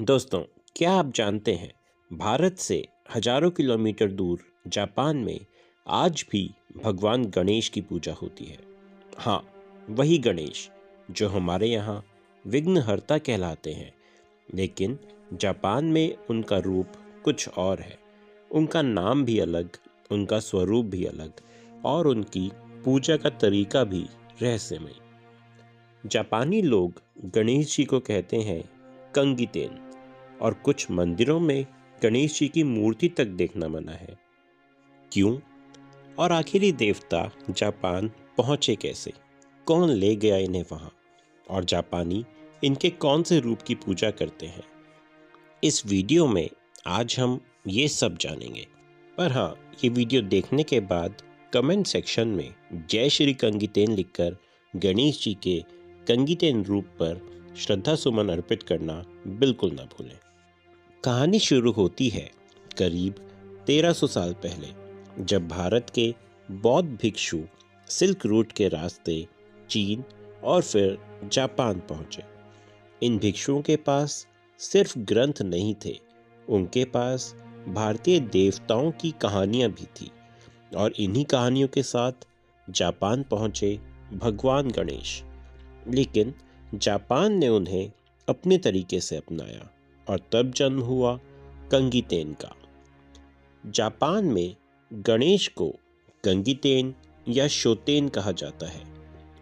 दोस्तों, क्या आप जानते हैं भारत से हजारों किलोमीटर दूर जापान में आज भी भगवान गणेश की पूजा होती है। हाँ, वही गणेश जो हमारे यहाँ विघ्नहर्ता कहलाते हैं, लेकिन जापान में उनका रूप कुछ और है। उनका नाम भी अलग, उनका स्वरूप भी अलग और उनकी पूजा का तरीका भी रहस्यमय। जापानी लोग गणेश जी को कहते हैं कंगितेन और कुछ मंदिरों में गणेश जी की मूर्ति तक देखना मना है। क्यों? और आखिर ये देवता जापान पहुंचे कैसे? कौन ले गया इन्हें वहां? और जापानी इनके कौन से रूप की पूजा करते हैं? इस वीडियो में आज हम ये सब जानेंगे। पर हाँ, ये वीडियो देखने के बाद कमेंट सेक्शन में जय श्री कंगितेन लिखकर गणेश जी के कंगितेन रूप पर श्रद्धा सुमन अर्पित करना बिल्कुल ना भूलें। कहानी शुरू होती है करीब 1300 साल पहले, जब भारत के बौद्ध भिक्षु सिल्क रूट के रास्ते चीन और फिर जापान पहुंचे। इन भिक्षुओं के पास सिर्फ ग्रंथ नहीं थे, उनके पास भारतीय देवताओं की कहानियां भी थी और इन्हीं कहानियों के साथ जापान पहुंचे भगवान गणेश। लेकिन जापान ने उन्हें अपने तरीके से अपनाया और तब जन्म हुआ कंगितेन का। जापान में गणेश को कंगितेन या शोतेन कहा जाता है।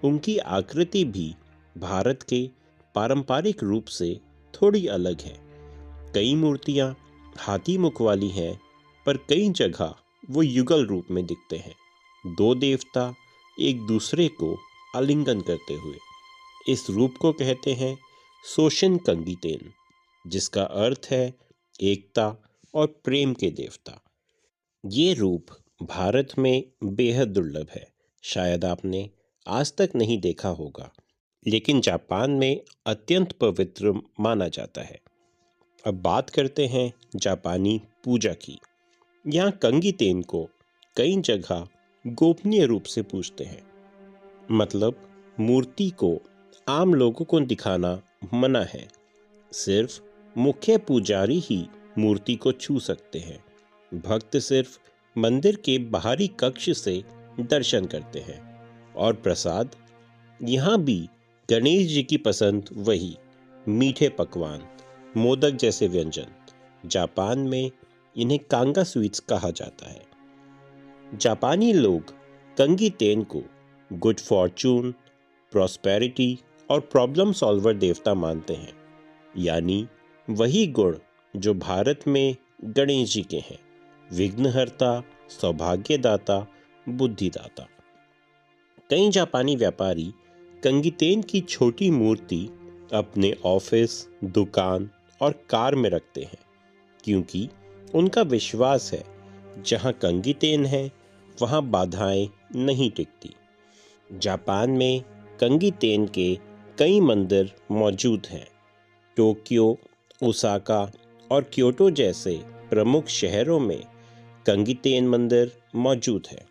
उनकी आकृति भी भारत के पारंपरिक रूप से थोड़ी अलग है। कई मूर्तियां हाथी मुख वाली हैं, पर कई जगह वो युगल रूप में दिखते हैं, दो देवता एक दूसरे को आलिंगन करते हुए। इस रूप को कहते हैं सोशिन कंगितेन, जिसका अर्थ है एकता और प्रेम के देवता। ये रूप भारत में बेहद दुर्लभ है, शायद आपने आज तक नहीं देखा होगा, लेकिन जापान में अत्यंत पवित्र माना जाता है। अब बात करते हैं जापानी पूजा की। यहाँ कंगितेन को कई जगह गोपनीय रूप से पूजते हैं, मतलब मूर्ति को आम लोगों को दिखाना मना है। सिर्फ मुख्य पुजारी ही मूर्ति को छू सकते हैं। भक्त सिर्फ मंदिर के बाहरी कक्ष से दर्शन करते हैं। और प्रसाद, यहाँ भी गणेश जी की पसंद वही मीठे पकवान, मोदक जैसे व्यंजन। जापान में इन्हें कांगा स्वीट्स कहा जाता है। जापानी लोग कंगितेन को गुड फॉर्चून, प्रॉस्पेरिटी और प्रॉब्लम सॉल्वर देवता मानते हैं, यानी वही गुण जो भारत में गणेश जी के हैं, विघ्नहर्ता, सौभाग्यदाता, बुद्धिदाता। कई जापानी व्यापारी कंगितेन की छोटी मूर्ति अपने ऑफिस, दुकान और कार में रखते हैं, क्योंकि उनका विश्वास है जहां कंगितेन है वहां बाधाएं नहीं टिकती। जापान में कंगितेन के कई मंदिर मौजूद हैं। टोक्यो, ओसाका और क्योटो जैसे प्रमुख शहरों में कंगितेन मंदिर मौजूद है।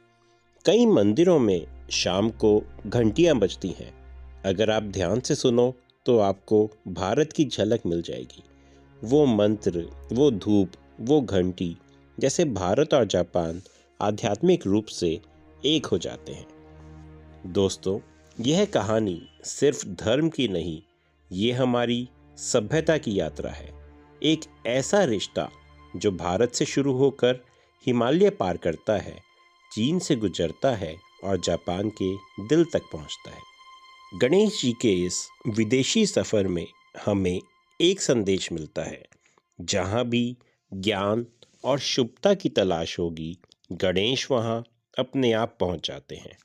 कई मंदिरों में शाम को घंटियां बजती हैं। अगर आप ध्यान से सुनो तो आपको भारत की झलक मिल जाएगी। वो मंत्र, वो धूप, वो घंटी, जैसे भारत और जापान आध्यात्मिक रूप से एक हो जाते हैं। दोस्तों, यह कहानी सिर्फ धर्म की नहीं, ये हमारी सभ्यता की यात्रा है। एक ऐसा रिश्ता जो भारत से शुरू होकर हिमालय पार करता है, चीन से गुजरता है और जापान के दिल तक पहुंचता है। गणेश जी के इस विदेशी सफर में हमें एक संदेश मिलता है, जहां भी ज्ञान और शुभता की तलाश होगी, गणेश वहां अपने आप पहुंच जाते हैं।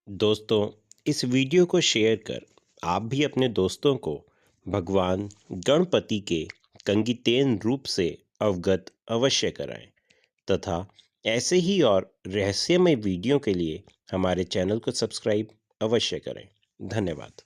दोस्तों, इस वीडियो को शेयर कर आप भी अपने दोस्तों को भगवान गणपति के कंगितेन रूप से अवगत अवश्य कराएं तथा ऐसे ही और रहस्यमय वीडियो के लिए हमारे चैनल को सब्सक्राइब अवश्य करें। धन्यवाद।